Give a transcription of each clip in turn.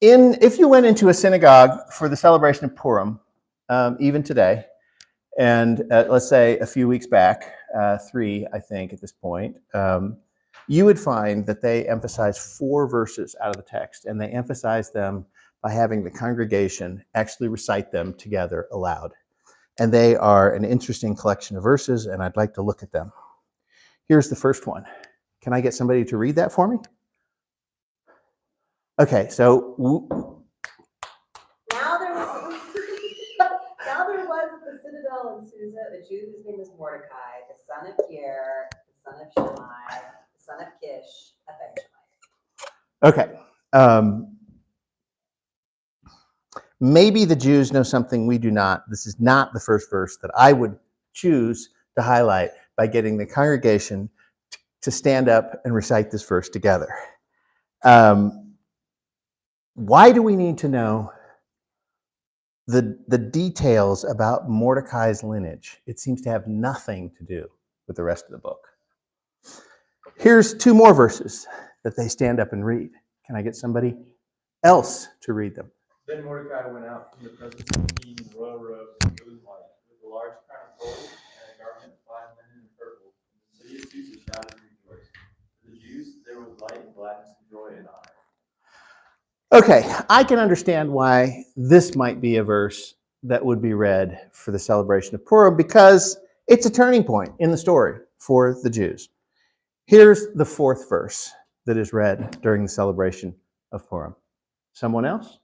If you went into a synagogue for the celebration of Purim, even today, and let's say a few weeks back, 3, I think, at this point, you would find that they emphasize 4 verses out of the text, and they emphasize them by having the congregation actually recite them together aloud. And they are an interesting collection of verses, and I'd like to look at them. Here's the first one. Can I get somebody to read that for me? Okay, so now there was at the citadel in Susa a Jew whose name was Mordecai, the son of Yair, the son of Shammai, the son of Kish, a Benjamite. Okay. Maybe the Jews know something we do not. This is not the first verse that I would choose to highlight by getting the congregation to stand up and recite this verse together. Why do we need to know the details about Mordecai's lineage? It seems to have nothing to do with the rest of the book. Here's 2 more verses that they stand up and read. Can I get somebody else to read them? Then Mordecai went out from the presence of the king in royal robes and blue and white, with a large crown of gold and a garment of fine linen and purple. The city of Susa shouted and rejoiced. For the Jews there was light and gladness and joy and honor. Okay, I can understand why this might be a verse that would be read for the celebration of Purim, because it's a turning point in the story for the Jews. Here's the 4th verse that is read during the celebration of Purim. Someone else?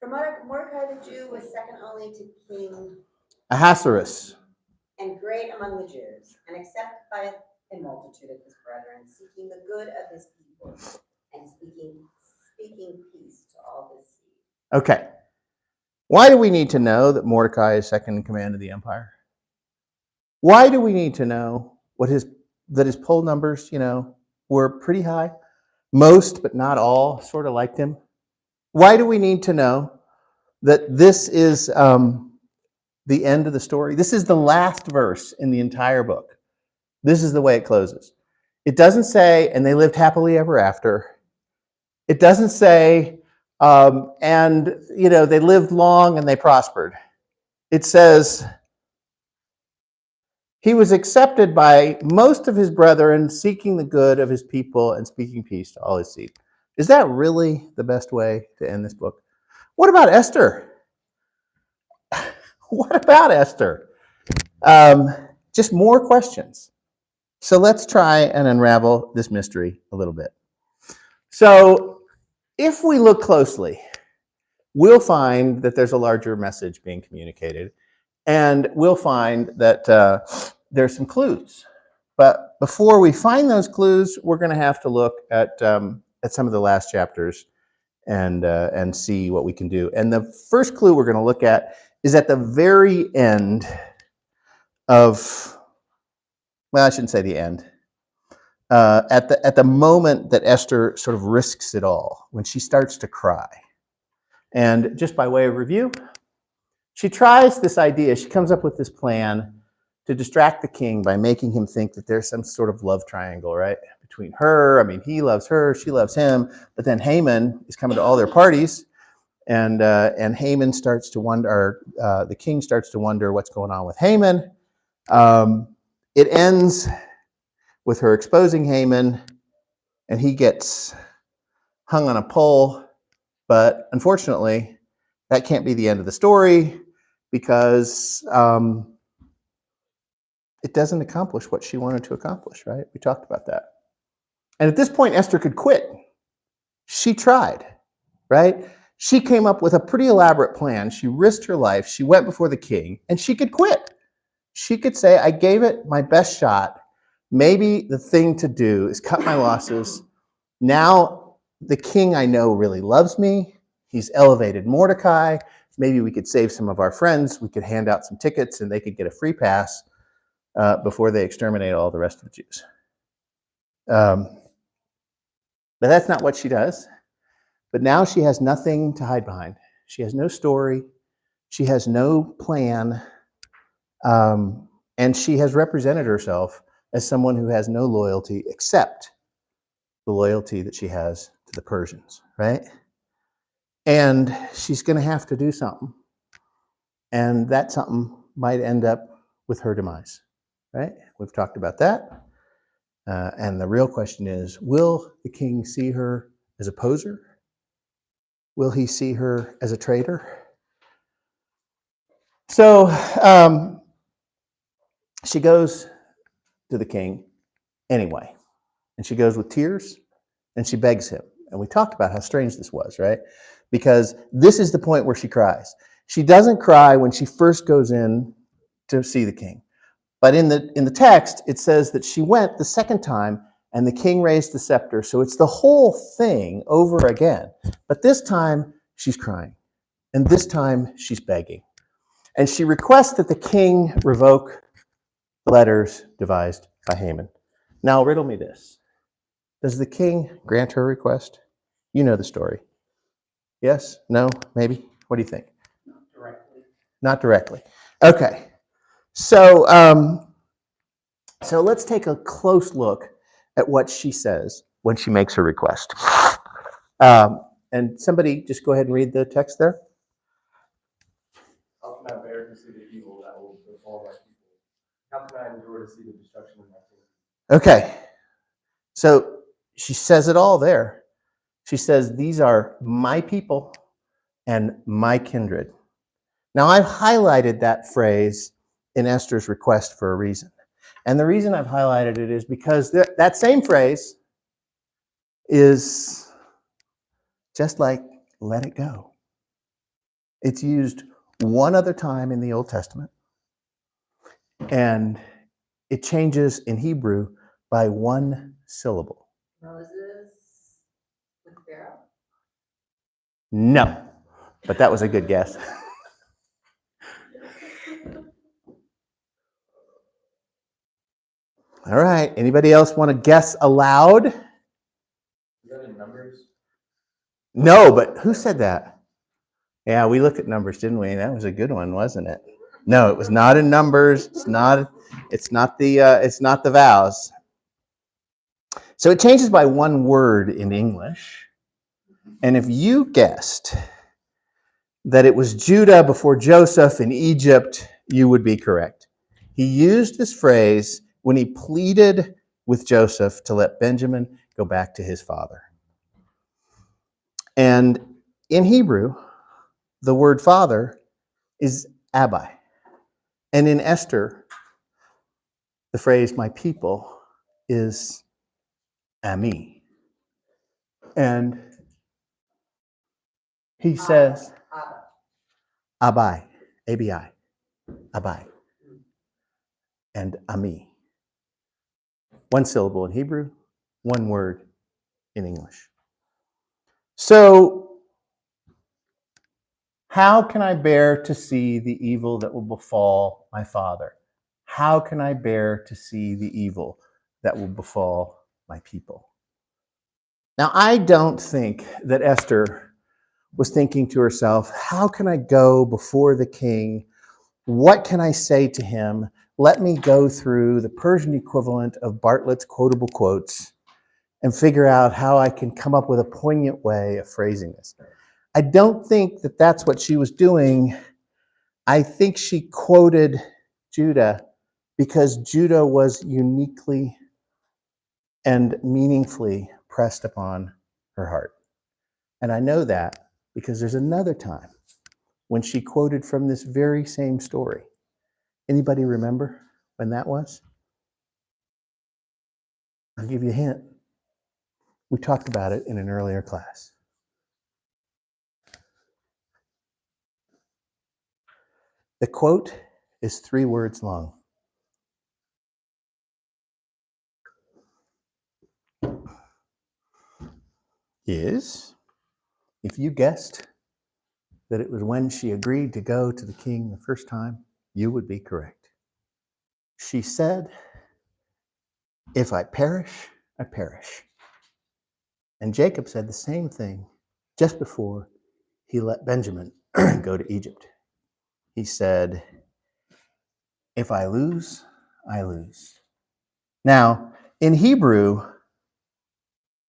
For Mordecai the Jew was second only to King Ahasuerus, and great among the Jews, and accepted by a multitude of his brethren, seeking the good of his people, and speaking peace to all his seed. Okay. Why do we need to know that Mordecai is second in command of the empire? Why do we need to know that his poll numbers, were pretty high? Most, but not all, sort of liked him. Why do we need to know that this is the end of the story? This is the last verse in the entire book. This is the way it closes. It doesn't say, and they lived happily ever after. It doesn't say, and they lived long and they prospered. It says, he was accepted by most of his brethren, seeking the good of his people and speaking peace to all his seed. Is that really the best way to end this book? What about Esther? What about Esther? Just more questions. So let's try and unravel this mystery a little bit. So if we look closely, we'll find that there's a larger message being communicated, and we'll find that there's some clues. But before we find those clues, we're going to have to look at some of the last chapters and see what we can do. And the first clue we're going to look at is at the very end of, well, I shouldn't say the end. At the moment that Esther sort of risks it all, when she starts to cry. And just by way of review, she tries this idea. She comes up with this plan to distract the king by making him think that there's some sort of love triangle, right, between her. I mean, he loves her, she loves him, but then Haman is coming to all their parties, and Haman starts to wonder, the king starts to wonder what's going on with Haman. It ends with her exposing Haman, and he gets hung on a pole, but unfortunately, that can't be the end of the story, because it doesn't accomplish what she wanted to accomplish, right? We talked about that. And at this point, Esther could quit. She tried, right? She came up with a pretty elaborate plan. She risked her life. She went before the king, and she could quit. She could say, I gave it my best shot. Maybe the thing to do is cut my losses. Now the king I know really loves me. He's elevated Mordecai. Maybe we could save some of our friends. We could hand out some tickets, and they could get a free pass before they exterminate all the rest of the Jews. But that's not what she does. But now she has nothing to hide behind. She has no story. She has no plan. And she has represented herself as someone who has no loyalty except the loyalty that she has to the Persians, right? And she's going to have to do something. And that something might end up with her demise, right? We've talked about that. And the real question is, will the king see her as a poser? Will he see her as a traitor? So she goes to the king anyway. And she goes with tears and she begs him. And we talked about how strange this was, right? Because this is the point where she cries. She doesn't cry when she first goes in to see the king. But in the text, it says that she went the second time and the king raised the scepter. So it's the whole thing over again. But this time, she's crying. And this time, she's begging. And she requests that the king revoke the letters devised by Haman. Now, riddle me this. Does the king grant her request? You know the story. Yes? No? Maybe? What do you think? Not directly. Not directly. Okay. So let's take a close look at what she says when she makes her request. And somebody just go ahead and read the text there. How can I bear to see the evil that will befall my people? How can I endure to see the destruction of my kingdom? Okay. So she says it all there. She says, these are my people and my kindred. Now, I've highlighted that phrase in Esther's request for a reason. And the reason I've highlighted it is because that same phrase is just like, let it go. It's used one other time in the Old Testament, and it changes in Hebrew by one syllable. Moses with Pharaoh? No, but that was a good guess. All right, anybody else want to guess aloud? Is that in Numbers? No, but who said that? Yeah, we looked at Numbers, didn't we? That was a good one, wasn't it? No, it was not in Numbers. It's not the vows. So it changes by one word in English. And if you guessed that it was Judah before Joseph in Egypt, you would be correct. He used this phrase when he pleaded with Joseph to let Benjamin go back to his father. And in Hebrew, the word father is Abbai. And in Esther, the phrase my people is Ami. And he says, Abba. Abai, A-B-I, Abai, and Ami. One syllable in Hebrew, one word in English. So, how can I bear to see the evil that will befall my father? How can I bear to see the evil that will befall my people? Now, I don't think that Esther was thinking to herself, how can I go before the king? What can I say to him? Let me go through the Persian equivalent of Bartlett's quotable quotes and figure out how I can come up with a poignant way of phrasing this. I don't think that that's what she was doing. I think she quoted Judah because Judah was uniquely and meaningfully pressed upon her heart. And I know that because there's another time when she quoted from this very same story. Anybody remember when that was? I'll give you a hint. We talked about it in an earlier class. The quote is 3 words long. Is, if you guessed that it was when she agreed to go to the king the first time, you would be correct. She said, if I perish, I perish. And Jacob said the same thing just before he let Benjamin go to Egypt. He said, if I lose, I lose. Now, in Hebrew,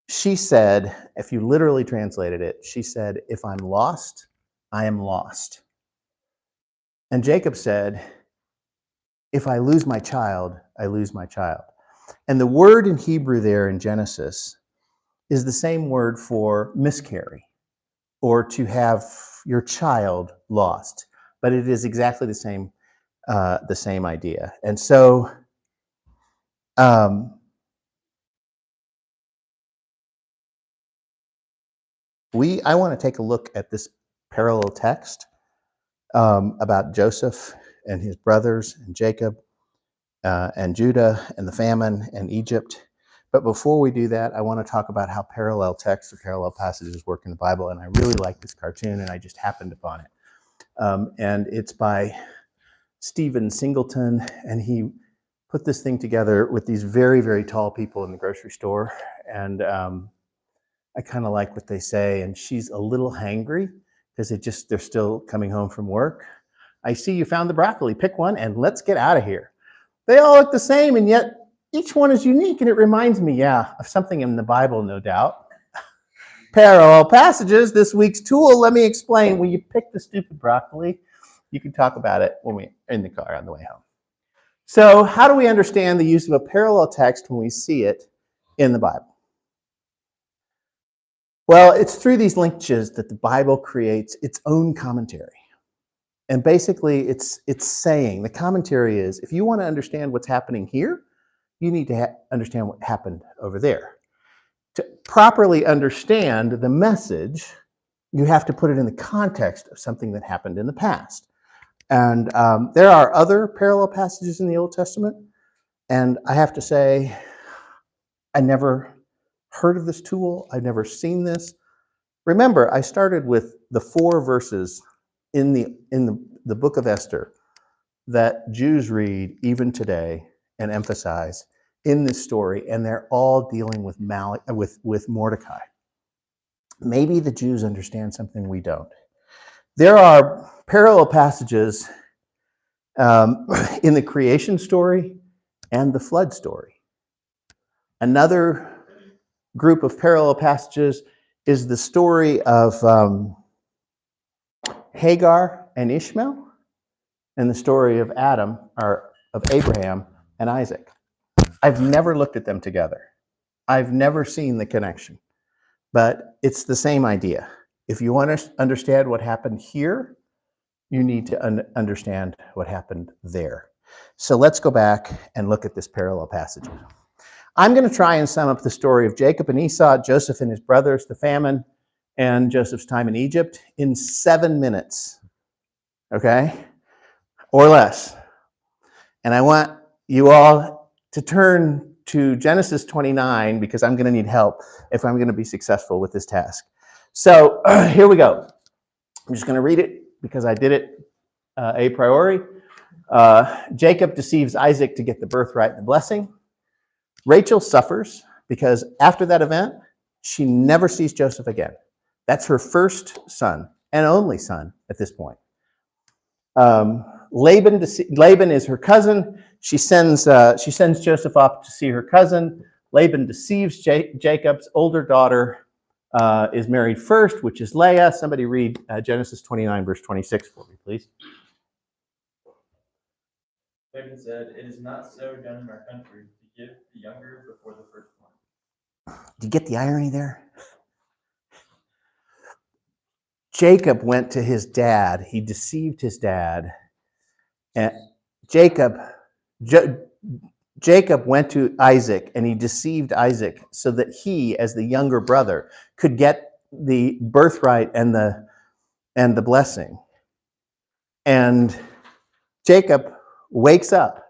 she said, if you literally translated it, she said, if I'm lost, I am lost. And Jacob said, if I lose my child, I lose my child. And the word in Hebrew there in Genesis is the same word for miscarry or to have your child lost, but it is exactly the same idea. And so I want to take a look at this parallel text about Joseph and his brothers and Jacob and Judah and the famine and Egypt. But before we do that, I want to talk about how parallel texts or parallel passages work in the Bible. And I really like this cartoon, and I just happened upon it. And it's by Stephen Singleton, and he put this thing together with these very, very tall people in the grocery store. And I kind of like what they say. And she's a little hangry because they're still coming home from work. I see you found the broccoli. Pick one and let's get out of here. They all look the same, and yet each one is unique. And it reminds me, of something in the Bible, no doubt. Parallel passages, this week's tool. Let me explain. When you pick the stupid broccoli, you can talk about it when we're in the car on the way home. So how do we understand the use of a parallel text when we see it in the Bible? Well, it's through these linkages that the Bible creates its own commentary. And basically, it's saying, the commentary is, if you want to understand what's happening here, you need to understand what happened over there. To properly understand the message, you have to put it in the context of something that happened in the past. And there are other parallel passages in the Old Testament, and I have to say, I never heard of this tool. I've never seen this. Remember, I started with the 4 verses in the book of Esther that Jews read even today and emphasize in this story, and they're all dealing with Mordecai. Maybe the Jews understand something we don't. There are parallel passages in the creation story and the flood story. Another group of parallel passages is the story of Hagar and Ishmael, and the story of Abraham and Isaac. I've never looked at them together. I've never seen the connection, but it's the same idea. If you want to understand what happened here, you need to understand what happened there. So let's go back and look at this parallel passage. I'm going to try and sum up the story of Jacob and Esau, Joseph and his brothers, the famine, and Joseph's time in Egypt in 7 minutes, okay? Or less. And I want you all to turn to Genesis 29 because I'm going to need help if I'm going to be successful with this task. So here we go. I'm just going to read it because I did it a priori. Jacob deceives Isaac to get the birthright and the blessing. Rachel suffers because after that event, she never sees Joseph again. That's her first son and only son at this point. Laban is her cousin. She sends Joseph off to see her cousin. Laban deceives Jacob's older daughter. Is married first, which is Leah. Somebody read Genesis 29, verse 26 for me, please. Laban said, "It is not so done in our country to give the younger before the firstborn." Do you get the irony there? Jacob went to his dad. He deceived his dad. And Jacob went to Isaac, and he deceived Isaac so that he, as the younger brother, could get the birthright and the blessing. And Jacob wakes up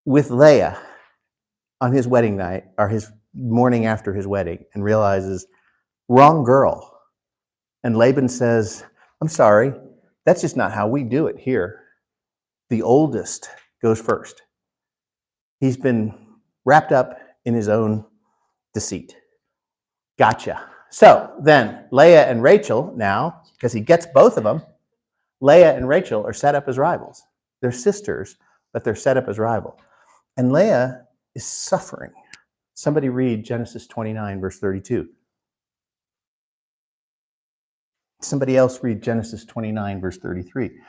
with Leah on his wedding night, or his morning after his wedding, and realizes, wrong girl. And Laban says, I'm sorry, that's just not how we do it here. The oldest goes first. He's been wrapped up in his own deceit. Gotcha. So then Leah and Rachel now, because he gets both of them, Leah and Rachel are set up as rivals. They're sisters, but they're set up as rivals. And Leah is suffering. Somebody read Genesis 29, verse 32. Somebody else read Genesis 29, verse 33.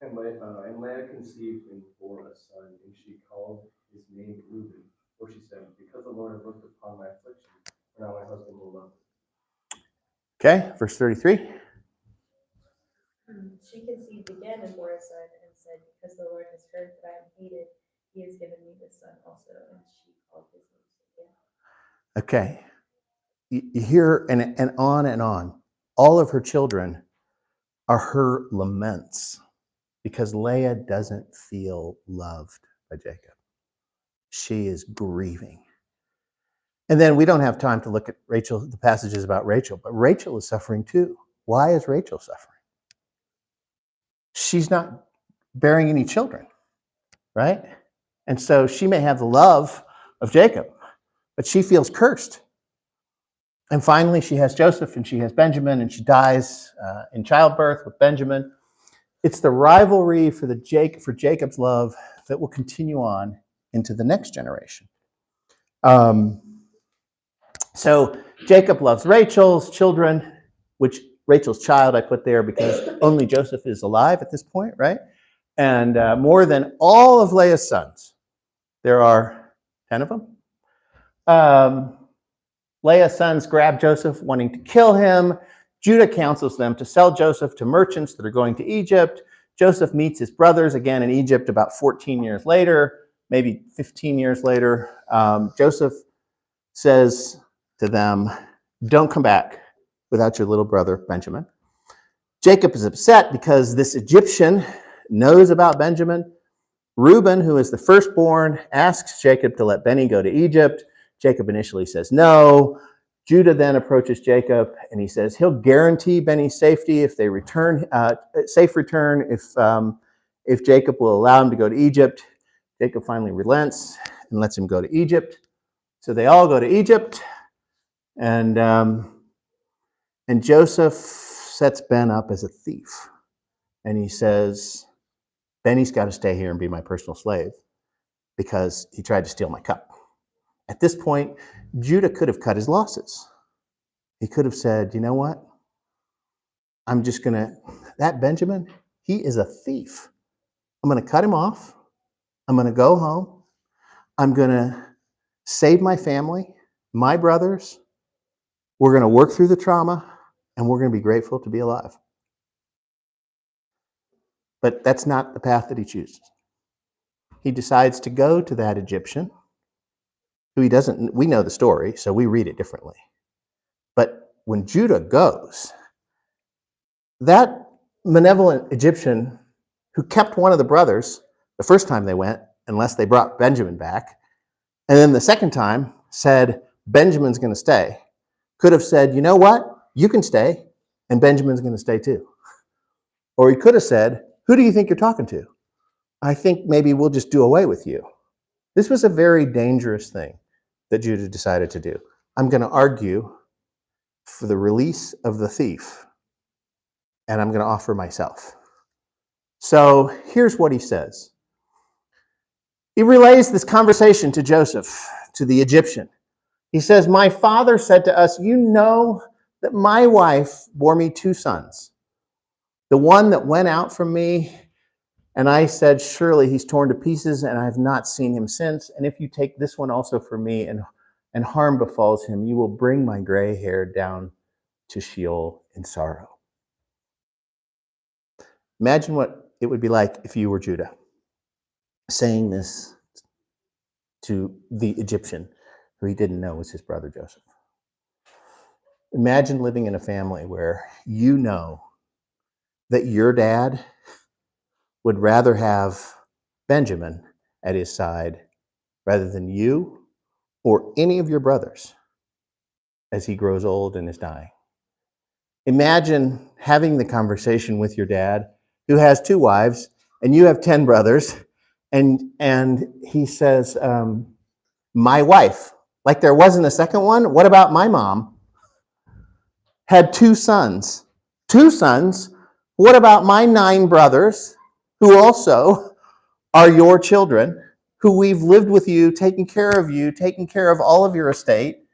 And Leah conceived and bore a son, and she called his name Reuben, for she said, because the Lord has looked upon my affliction, now my husband will love me. Okay, verse 33. She conceived again and bore a son and said, because the Lord has heard that I am hated, he has given me this son also. And she called his name Samuel. Okay. You hear, and on and on. All of her children are her laments because Leah doesn't feel loved by Jacob. She is grieving. And then we don't have time to look at Rachel, the passages about Rachel, but Rachel is suffering too. Why is Rachel suffering? She's not bearing any children, right? And so she may have the love of Jacob, but she feels cursed. And finally, she has Joseph and she has Benjamin, and she dies in childbirth with Benjamin. It's the rivalry for Jacob's love that will continue on into the next generation. So Jacob loves Rachel's children, which Rachel's child I put there because only Joseph is alive at this point, right? And more than all of Leah's sons. There are 10 of them. Leah's sons grab Joseph, wanting to kill him. Judah counsels them to sell Joseph to merchants that are going to Egypt. Joseph meets his brothers again in Egypt about 14 years later, maybe 15 years later. Joseph says to them, don't come back without your little brother, Benjamin. Jacob is upset because this Egyptian knows about Benjamin. Reuben, who is the firstborn, asks Jacob to let Benny go to Egypt. Jacob initially says no. Judah then approaches Jacob and he says he'll guarantee Benny's safety if they return, safe return if Jacob will allow him to go to Egypt. Jacob finally relents and lets him go to Egypt. So they all go to Egypt, and Joseph sets Ben up as a thief, and he says, Benny's got to stay here and be my personal slave because he tried to steal my cup. At this point, Judah could have cut his losses. He could have said, you know what? That Benjamin, he is a thief. I'm going to cut him off. I'm going to go home. I'm going to save my family, my brothers. We're going to work through the trauma, and we're going to be grateful to be alive. But that's not the path that he chooses. He decides to go to that Egyptian, who he doesn't, we know the story, so we read it differently. But when Judah goes, that malevolent Egyptian who kept one of the brothers the first time they went, unless they brought Benjamin back, and then the second time said, Benjamin's going to stay, could have said, you know what? You can stay, and Benjamin's going to stay too. Or he could have said, who do you think you're talking to? I think maybe we'll just do away with you. This was a very dangerous thing that Judah decided to do. I'm going to argue for the release of the thief, and I'm going to offer myself. So here's what he says. He relays this conversation to Joseph, to the Egyptian. He says, my father said to us, you know that my wife bore me 2 sons. The one that went out from me, and I said, surely he's torn to pieces, and I have not seen him since. And if you take this one also from me, and harm befalls him, you will bring my gray hair down to Sheol in sorrow. Imagine what it would be like if you were Judah, saying this to the Egyptian who he didn't know was his brother Joseph. Imagine living in a family where you know that your dad would rather have Benjamin at his side rather than you or any of your brothers as he grows old and is dying. Imagine having the conversation with your dad, who has 2 wives, and you have 10 brothers, and he says, my wife, like there wasn't a second one. What about my mom? Had 2 sons. 2 sons. What about my 9 brothers, who also are your children, who we've lived with you, taken care of all of your estate.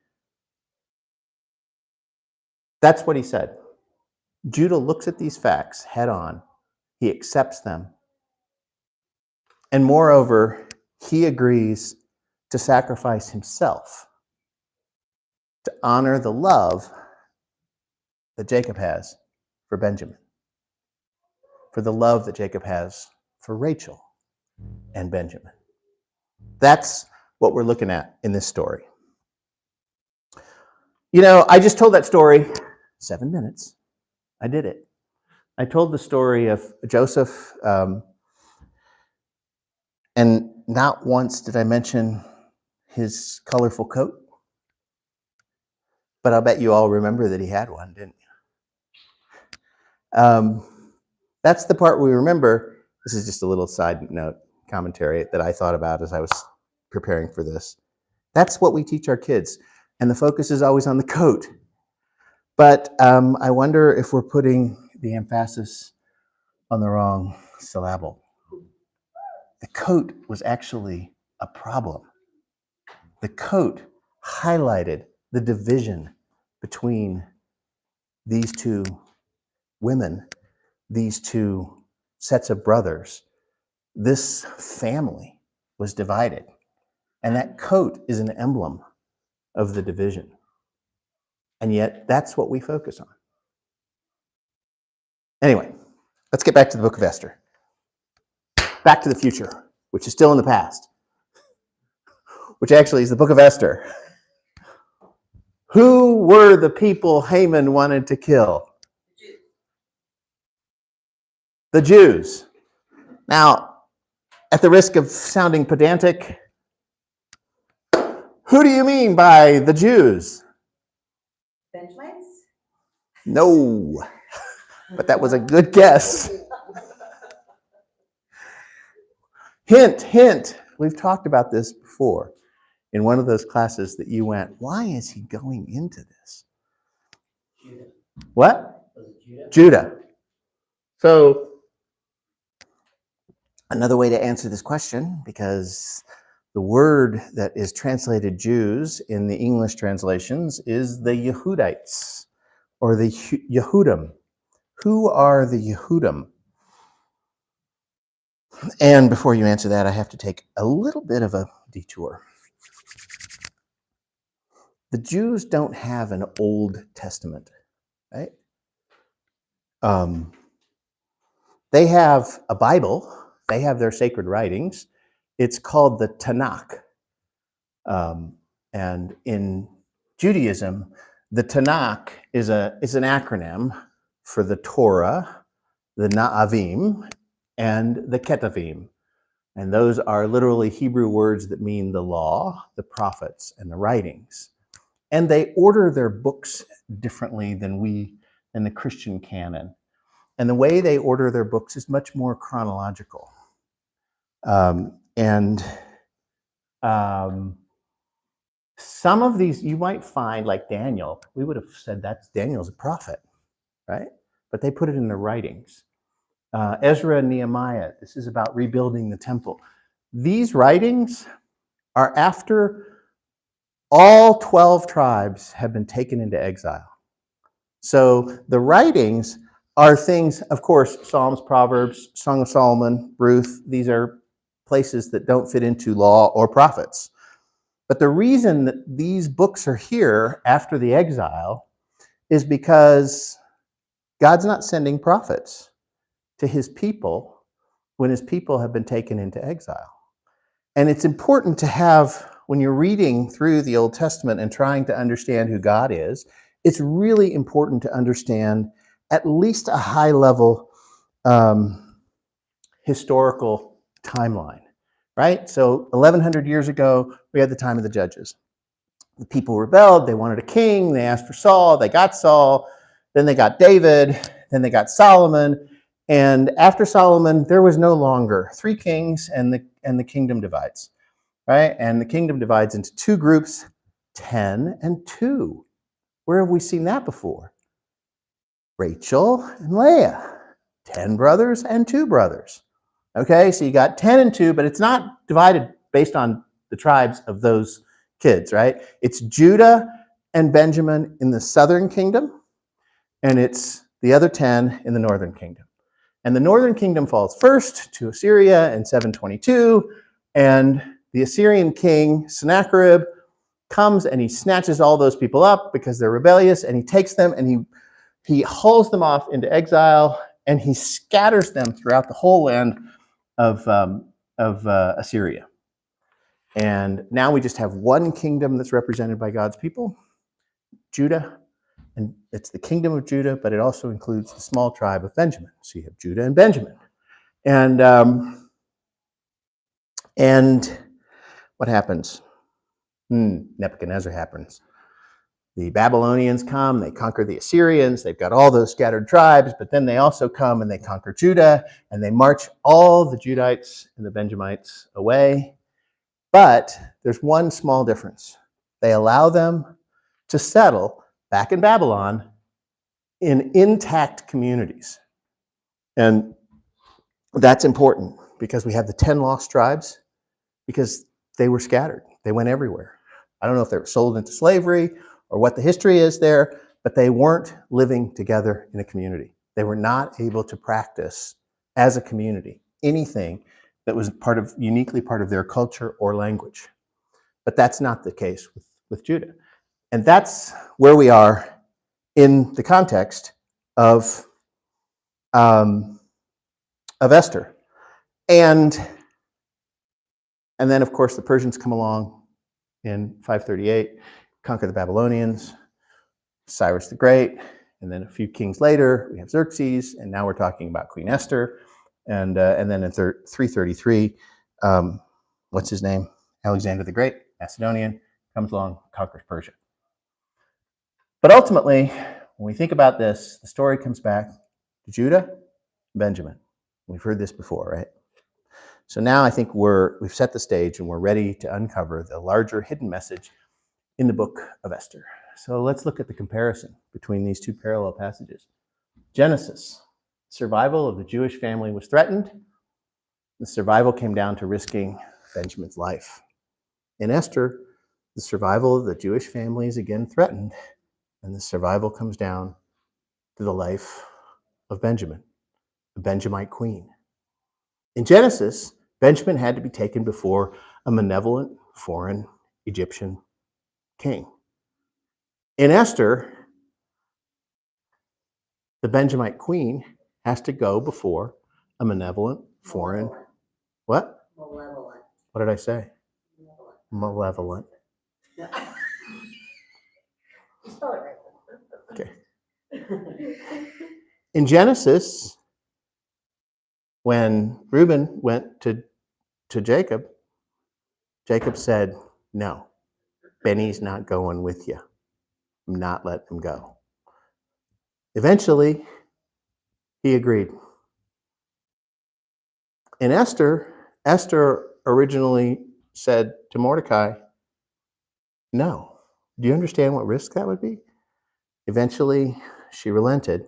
That's what he said. Judah looks at these facts head on. He accepts them. And moreover, he agrees to sacrifice himself to honor the love that Jacob has for Benjamin, for the love that Jacob has for Rachel and Benjamin. That's what we're looking at in this story. You know, I just told that story 7 minutes. I did it. I told the story of Joseph, and not once did I mention his colorful coat. But I'll bet you all remember that he had one, didn't you? That's the part we remember. This is just a little side note commentary that I thought about as I was preparing for this. That's what we teach our kids. And the focus is always on the coat. But I wonder if we're putting the emphasis on the wrong syllable. The coat was actually a problem. The coat highlighted the division between these two women, these two sets of brothers. This family was divided. And that coat is an emblem of the division. And yet, that's what we focus on. Anyway, let's get back to the book of Esther. Back to the future, which is still in the past, which actually is the book of Esther. Who were the people Haman wanted to kill? The Jews. Now, at the risk of sounding pedantic, who do you mean by the Jews? Benjamites? No, but that was a good guess. Hint, hint. We've talked about this before in one of those classes that you went, why is he going into this? Judah. What? Was it Judah? Judah. So, another way to answer this question, because the word that is translated Jews in the English translations is the Yehudites, or the Yehudim. Who are the Yehudim? And before you answer that, I have to take a little bit of a detour. The Jews don't have an Old Testament, right? They have a Bible. They have their sacred writings. It's called the Tanakh. And in Judaism, the Tanakh is an acronym for the Torah, the Na'avim, and the Ketuvim. And those are literally Hebrew words that mean the law, the prophets, and the writings. And they order their books differently than the Christian canon. And the way they order their books is much more chronological. Some of these you might find, like Daniel, we would have said Daniel's a prophet, right? But they put it in their writings. Ezra and Nehemiah, this is about rebuilding the temple. These writings are after all 12 tribes have been taken into exile. So the writings are things, of course, Psalms, Proverbs, Song of Solomon, Ruth, these are places that don't fit into law or prophets. But the reason that these books are here after the exile is because God's not sending prophets to his people when his people have been taken into exile. And it's important to have, when you're reading through the Old Testament and trying to understand who God is, it's really important to understand at least a high-level historical timeline, right? So 1,100 years ago, we had the time of the judges. The people rebelled, they wanted a king, they asked for Saul, they got Saul, then they got David, then they got Solomon, and after Solomon, there was no longer 3 kings, and the kingdom divides, right? And the kingdom divides into 2 groups, 10 and 2. Where have we seen that before? Rachel and Leah, 10 brothers and 2 brothers. Okay, so you got 10 and 2, but it's not divided based on the tribes of those kids, right? It's Judah and Benjamin in the southern kingdom, and it's the other 10 in the northern kingdom. And the northern kingdom falls first to Assyria in 722, and the Assyrian king Sennacherib comes and he snatches all those people up because they're rebellious, and he takes them and he hauls them off into exile, and he scatters them throughout the whole land of Assyria. And now we just have one kingdom that's represented by God's people, Judah, and it's the kingdom of Judah, but it also includes the small tribe of Benjamin. So you have Judah and Benjamin. And what happens? Nebuchadnezzar happens. The Babylonians come, they conquer the Assyrians, they've got all those scattered tribes, but then they also come and they conquer Judah, and they march all the Judites and the Benjamites away. But there's one small difference. They allow them to settle back in Babylon in intact communities. And that's important because we have the 10 lost tribes because they were scattered. They went everywhere. I don't know if they were sold into slavery or what the history is there, but they weren't living together in a community. They were not able to practice as a community anything that was uniquely part of their culture or language. But that's not the case with Judah. And that's where we are in the context of Esther. And then, of course, the Persians come along in 538, conquer the Babylonians, Cyrus the Great, and then a few kings later, we have Xerxes, and now we're talking about Queen Esther. And then in 333, what's his name? Alexander the Great, Macedonian, comes along, conquers Persia. But ultimately, when we think about this, the story comes back to Judah, Benjamin. We've heard this before, right? So now I think we've set the stage and we're ready to uncover the larger hidden message in the book of Esther. So let's look at the comparison between these two parallel passages. Genesis, survival of the Jewish family was threatened. The survival came down to risking Benjamin's life. In Esther, the survival of the Jewish family is again threatened, and the survival comes down to the life of Benjamin, the Benjamite queen. In Genesis, Benjamin had to be taken before a malevolent foreign Egyptian king. In Esther, the Benjamite queen has to go before a malevolent foreign, what? Malevolent. What did I say? Malevolent. You spell it right. Okay. In Genesis, when Reuben went to Jacob, Jacob said, no, Benny's not going with you. I'm not letting him go. Eventually, he agreed. In Esther, Esther originally said to Mordecai, no. Do you understand what risk that would be? Eventually, she relented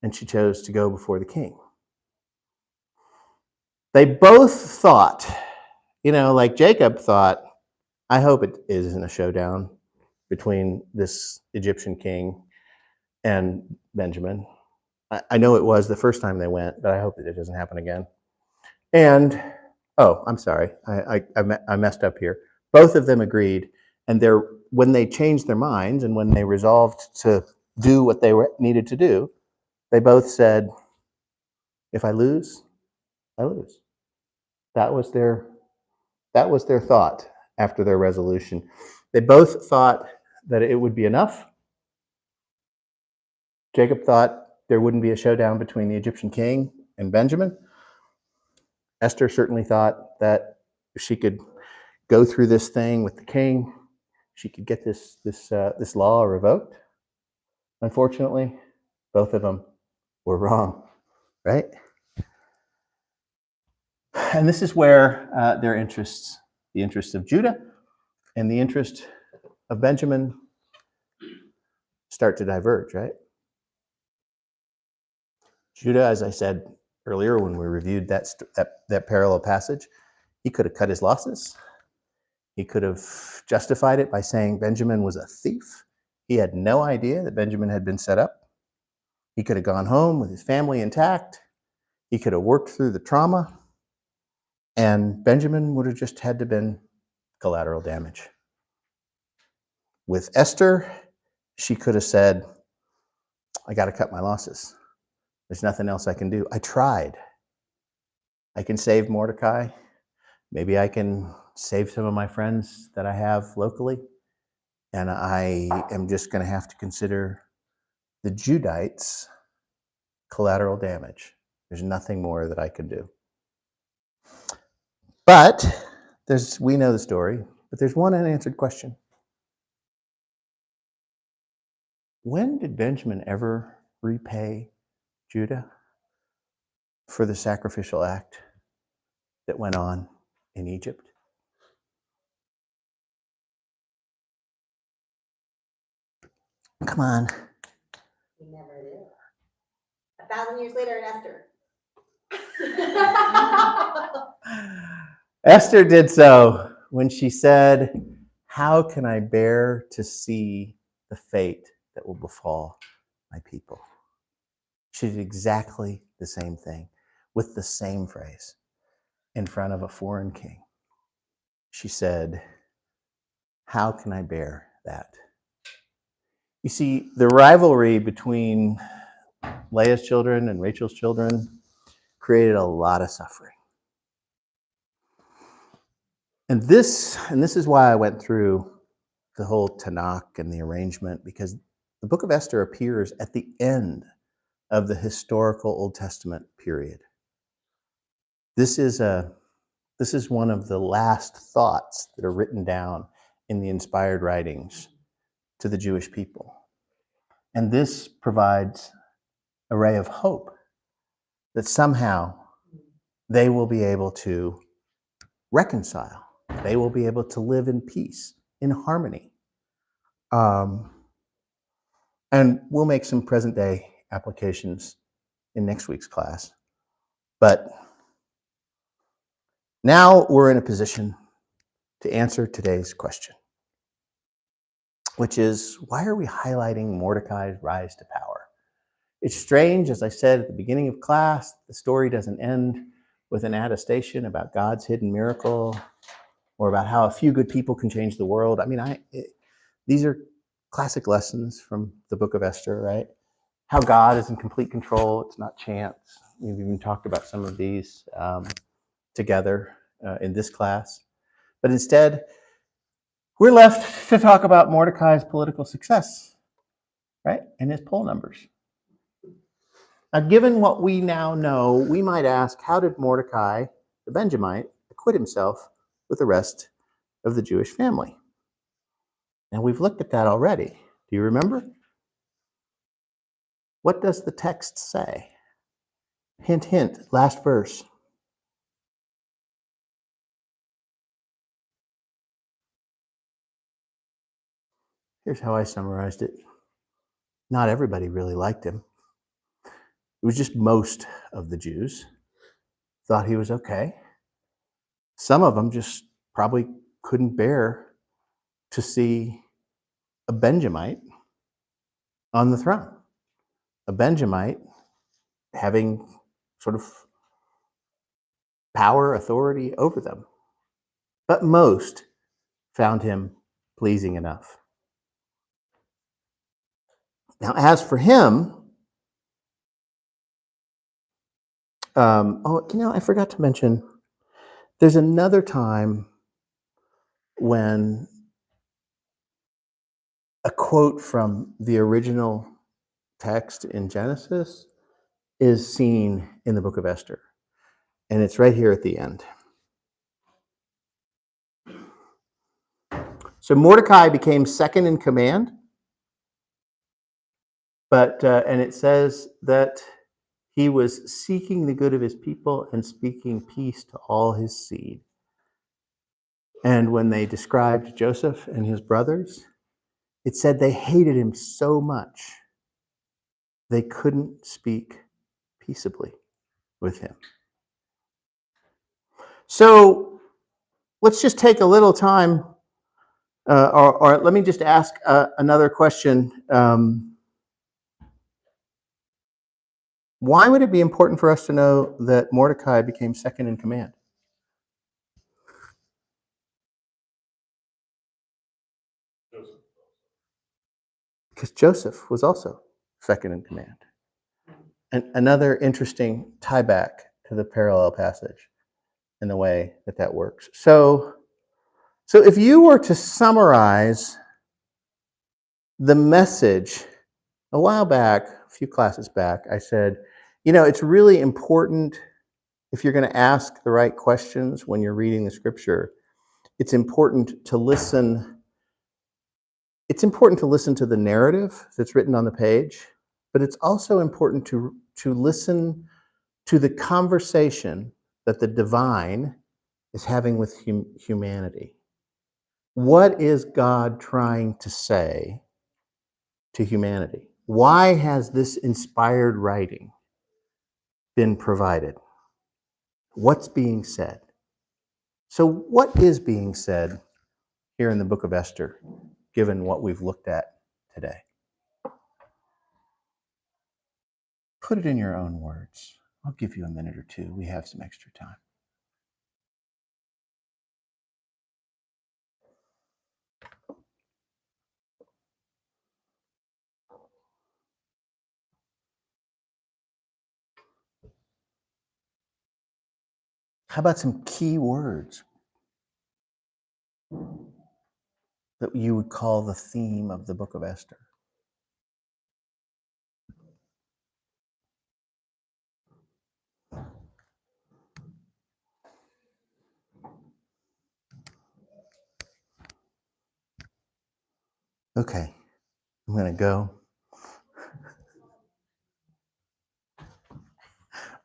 and she chose to go before the king. They both thought, like Jacob thought, I hope it isn't a showdown between this Egyptian king and Benjamin. I know it was the first time they went, but I hope that it doesn't happen again. And, I'm sorry, I messed up here. Both of them agreed, and when they changed their minds and when they resolved to do what they needed to do, they both said, if I lose, I lose. That was their thought after their resolution. They both thought that it would be enough. Jacob thought there wouldn't be a showdown between the Egyptian king and Benjamin. Esther certainly thought that if she could go through this thing with the king, she could get this law revoked. Unfortunately, both of them were wrong, right? And this is where their interests, the interests of Judah and the interest of Benjamin, start to diverge, right? Judah, as I said earlier when we reviewed that parallel passage, He could have cut his losses. He could have justified it by saying Benjamin was a thief. He had no idea that Benjamin had been set up. He could have gone home with his family intact. He could have worked through the trauma. And Benjamin would have just had to been collateral damage. With Esther, she could have said, I got to cut my losses. There's nothing else I can do. I tried. I can save Mordecai. Maybe I can save some of my friends that I have locally. And I am just going to have to consider the Judites collateral damage. There's nothing more that I can do. But we know the story, but there's one unanswered question. When did Benjamin ever repay Judah for the sacrificial act that went on in Egypt? Come on. He never did. 1,000 years later in Esther. Esther did so when she said, how can I bear to see the fate that will befall my people? She did exactly the same thing with the same phrase in front of a foreign king. She said, how can I bear that? You see, the rivalry between Leah's children and Rachel's children created a lot of suffering. And this is why I went through the whole Tanakh and the arrangement, because the book of Esther appears at the end of the historical Old Testament period. This is one of the last thoughts that are written down in the inspired writings to the Jewish people. And this provides a ray of hope that somehow they will be able to reconcile. They will be able to live in peace, in harmony. And we'll make some present day applications in next week's class. But now we're in a position to answer today's question, which is, why are we highlighting Mordecai's rise to power? It's strange, as I said at the beginning of class, the story doesn't end with an attestation about God's hidden miracle or about how a few good people can change the world. I mean, these are classic lessons from the book of Esther, right? How God is in complete control. It's not chance. We've even talked about some of these together in this class. But instead, we're left to talk about Mordecai's political success, right? And his poll numbers. Now, given what we now know, we might ask, how did Mordecai, the Benjamite, acquit himself with the rest of the Jewish family? And we've looked at that already. Do you remember? What does the text say? Hint, hint, last verse. Here's how I summarized it. Not everybody really liked him. It was just most of the Jews thought he was okay. Some of them just probably couldn't bear to see a Benjamite on the throne. A Benjamite having sort of power, authority over them. But most found him pleasing enough. Now, as for him, I forgot to mention, there's another time when a quote from the original text in Genesis is seen in the book of Esther. And it's right here at the end. So Mordecai became second in command, and it says that he was seeking the good of his people and speaking peace to all his seed. And when they described Joseph and his brothers, it said they hated him so much they couldn't speak peaceably with him. So let's just take a little time, or let me just ask another question. Why would it be important for us to know that Mordecai became second in command? Because Joseph was also second in command. And another interesting tie back to the parallel passage in the way that that works. So if you were to summarize the message, a while back, a few classes back, I said, it's really important if you're going to ask the right questions when you're reading the scripture, it's important to listen. It's important to listen to the narrative that's written on the page, but it's also important to listen to the conversation that the divine is having with humanity. What is God trying to say to humanity? Why has this inspired writing been provided? What's being said? So what is being said here in the book of Esther, given what we've looked at today? Put it in your own words. I'll give you a minute or two. We have some extra time. How about some key words that you would call the theme of the book of Esther? Okay, I'm going to go.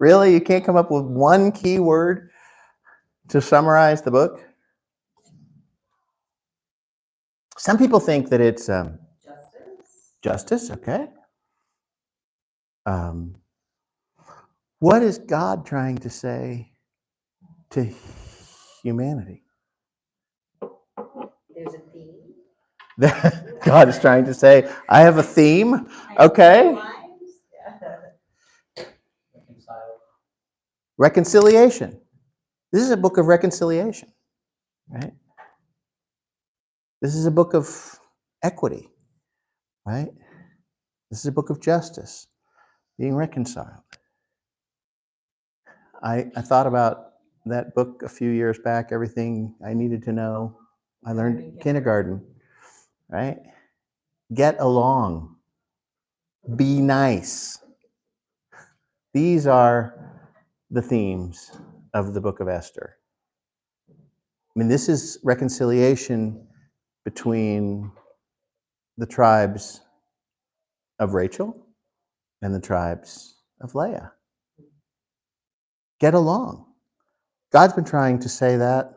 Really? You can't come up with one key word to summarize the book? Some people think that it's justice, okay. What is God trying to say to humanity? There's a theme. God is trying to say, I have a theme, okay. Reconciliation. This is a book of reconciliation, right? This is a book of equity, right? This is a book of justice, being reconciled. I thought about that book a few years back, Everything I Needed to Know. I learned in kindergarten, right? Get along. Be nice. These are the themes of the book of Esther. I mean, this is reconciliation between the tribes of Rachel and the tribes of Leah. Get along. God's been trying to say that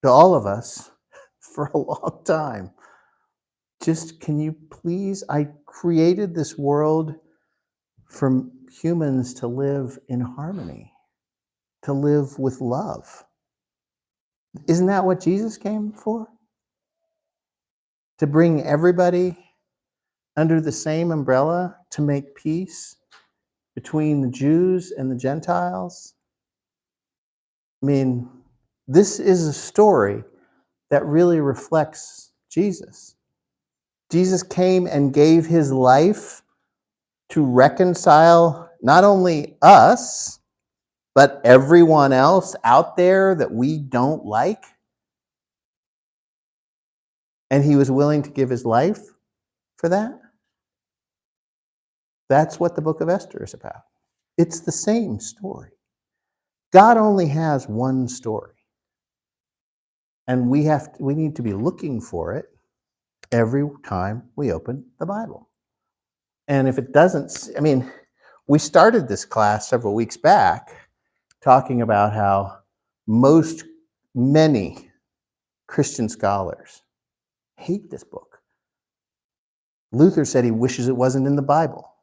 to all of us for a long time. Just, can you please, I created this world for humans to live in harmony, to live with love. Isn't that what Jesus came for? To bring everybody under the same umbrella, to make peace between the Jews and the Gentiles? I mean, this is a story that really reflects Jesus. Jesus came and gave his life to reconcile not only us, but everyone else out there that we don't like. And he was willing to give his life for that. That's what the book of Esther is about. It's the same story. God only has one story. And we need to be looking for it every time we open the Bible. And if it doesn't, I mean, we started this class several weeks back talking about how many Christian scholars hate this book. Luther said he wishes it wasn't in the Bible.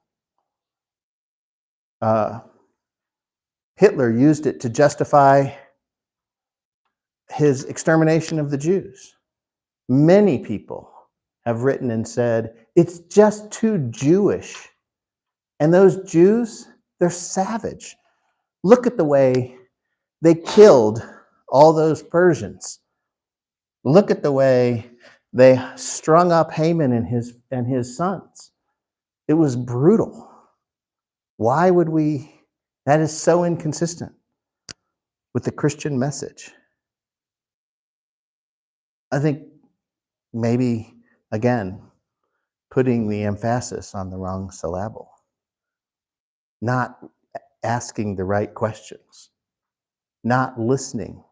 Hitler used it to justify his extermination of the Jews. Many people have written and said, it's just too Jewish. And those Jews, they're savage. Look at the way they killed all those Persians. Look at the way they strung up Haman and his sons. It was brutal. Why would we? That is so inconsistent with the Christian message. I think maybe, again, putting the emphasis on the wrong syllable, not asking the right questions, not listening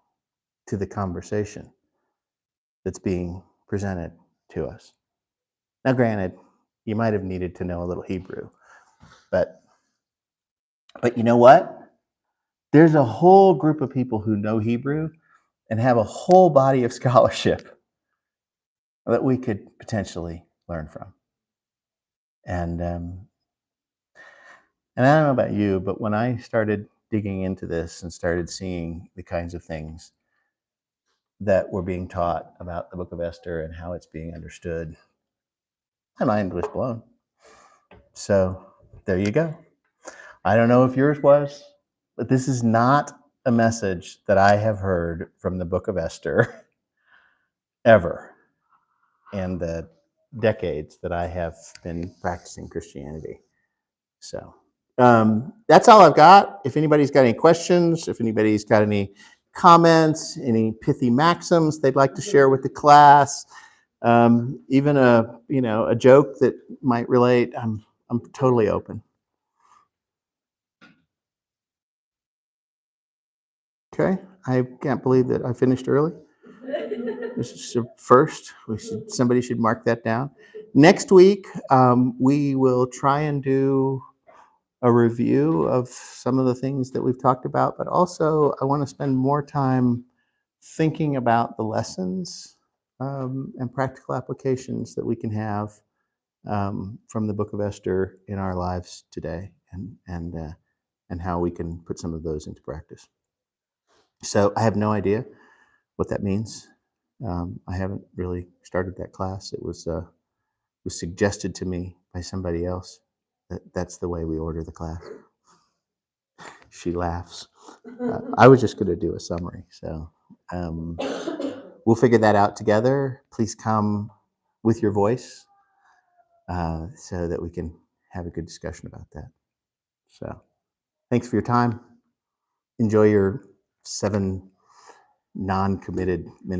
to the conversation that's being presented to us. Now, granted, you might have needed to know a little Hebrew, but you know what? There's a whole group of people who know Hebrew and have a whole body of scholarship that we could potentially learn from. And I don't know about you, but when I started digging into this and started seeing the kinds of things that were being taught about the book of Esther and how it's being understood, my mind was blown. So there you go. I don't know if yours was, but this is not a message that I have heard from the book of Esther ever in the decades that I have been practicing Christianity. So that's all I've got. If anybody's got any questions, if anybody's got any comments, any pithy maxims they'd like to share with the class, even a joke that might relate, I'm totally open. Okay, I can't believe that I finished early. This is the first. Somebody should mark that down. Next week, we will try and do a review of some of the things that we've talked about, but also I want to spend more time thinking about the lessons and practical applications that we can have from the Book of Esther in our lives today, and how we can put some of those into practice. So I have no idea what that means. I haven't really started that class. It was suggested to me by somebody else that that's the way we order the class. She laughs. I was just going to do a summary. So we'll figure that out together. Please come with your voice so that we can have a good discussion about that. So thanks for your time. Enjoy your 7 non-committed minutes.